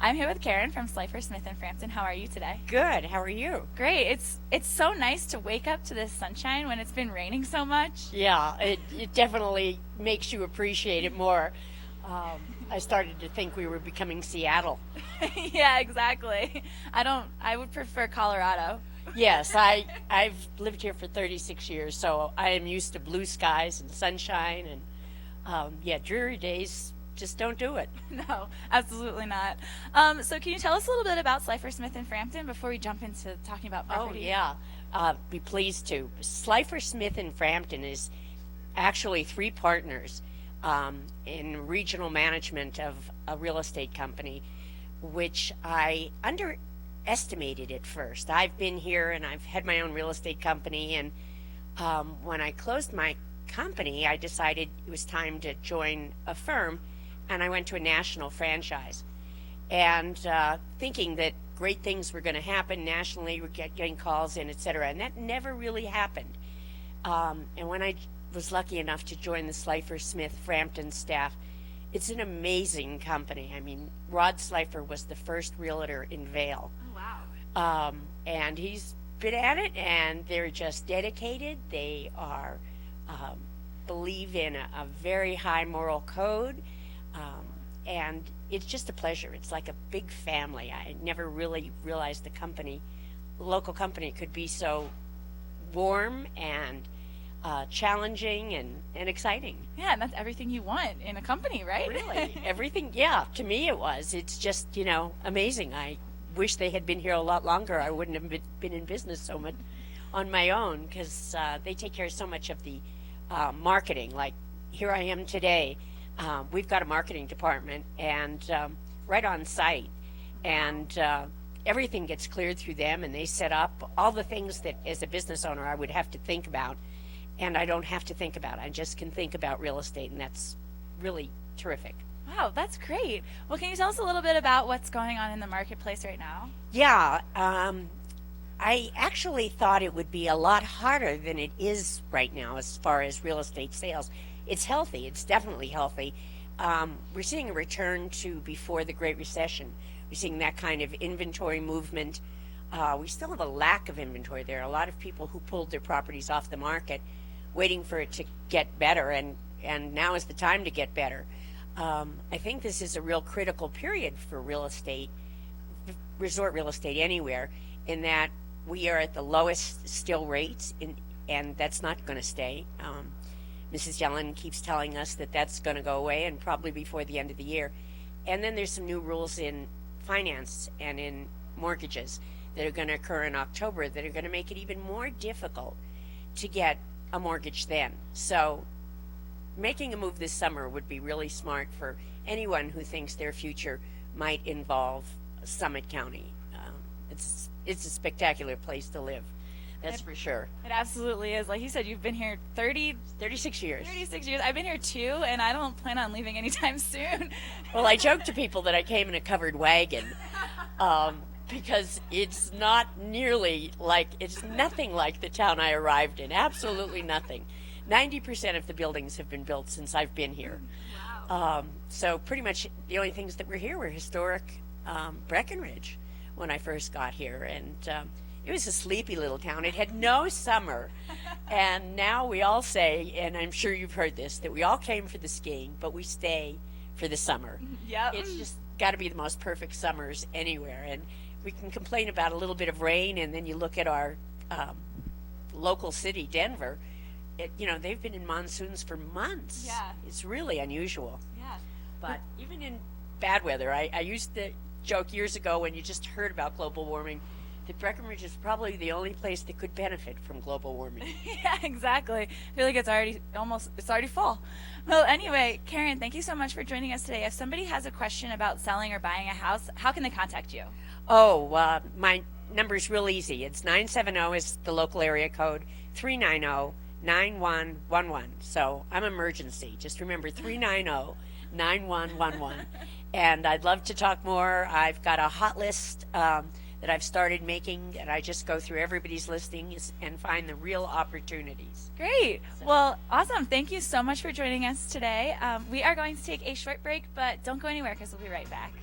I'm here with Karen from Slifer, Smith in Frampton. How are you today? Good. How are you? Great. It's so nice to wake up to this sunshine when it's been raining so much. Yeah, it definitely makes you appreciate it more. I started to think we were becoming Seattle. Yeah, exactly. I would prefer Colorado. Yes, I've lived here for 36 years, so I am used to blue skies and sunshine, and yeah, dreary days just don't do it. No, absolutely not. So can you tell us a little bit about Slifer, Smith in Frampton before we jump into talking about Oh property? yeah, be pleased to. Slifer Smith in Frampton is actually three partners in regional management of a real estate company, which I underestimated at first. I've been here and I've had my own real estate company, and when I closed my company, I decided it was time to join a firm, and I went to a national franchise, and thinking that great things were going to happen nationally, we're getting calls in, etc., and that never really happened. And when I was lucky enough to join the Slifer Smith Frampton staff, it's an amazing company. I mean, Rod Slifer was the first realtor in Vail. Oh, wow. And he's been at it, and they're just dedicated. They are believe in a very high moral code, and it's just a pleasure. It's like a big family. I never really realized local company could be so warm and challenging and exciting. Yeah, and that's everything you want in a company, right? Really, everything. Yeah, to me it was. It's just amazing. I wish they had been here a lot longer. I wouldn't have been in business so much on my own, because they take care of so much of the marketing. Like here I am today. We've got a marketing department, and right on site, and everything gets cleared through them, and they set up all the things that as a business owner I would have to think about, and I don't have to think about. I just can think about real estate, and that's really terrific. Wow, that's great. Well, can you tell us a little bit about what's going on in the marketplace right now? Yeah, I actually thought it would be a lot harder than it is right now as far as real estate sales. It's healthy. It's definitely healthy. We're seeing a return to before the Great Recession. We're seeing that kind of inventory movement. We still have a lack of inventory. There are a lot of people who pulled their properties off the market waiting for it to get better, and now is the time to get better. I think this is a real critical period for real estate, resort real estate anywhere, in that we are at the lowest still rates, and that's not going to stay. Mrs. Yellen keeps telling us that that's going to go away, and probably before the end of the year. And then there's some new rules in finance and in mortgages that are going to occur in October that are going to make it even more difficult to get a mortgage then. So making a move this summer would be really smart for anyone who thinks their future might involve Summit County. It's a spectacular place to live. That's for sure. It absolutely is. Like you said, you've been here 36 years. 36 years. I've been here too, and I don't plan on leaving anytime soon. Well, I joke to people that I came in a covered wagon, because it's nothing like the town I arrived in. Absolutely nothing. 90% of the buildings have been built since I've been here. Wow. So pretty much the only things that were here were historic Breckenridge when I first got here, and it was a sleepy little town. It had no summer, and now we all say, and I'm sure you've heard this, that we all came for the skiing, but we stay for the summer. Yep. It's just got to be the most perfect summers anywhere, and we can complain about a little bit of rain, and then you look at our local city, Denver. They've been in monsoons for months. Yeah. It's really unusual. Yeah. But even in bad weather, I used to joke years ago when you just heard about global warming that Breckenridge is probably the only place that could benefit from global warming. Yeah, exactly. I feel like it's already full. Well, anyway, Karen, thank you so much for joining us today. If somebody has a question about selling or buying a house, how can they contact you? Oh, my number's real easy. It's 970 is the local area code, 390-9111. So I'm emergency. Just remember 390-9111. And I'd love to talk more. I've got a hot list that I've started making, and I just go through everybody's listings and find the real opportunities. Great. Well, awesome. Thank you so much for joining us today. We are going to take a short break, but don't go anywhere because we'll be right back.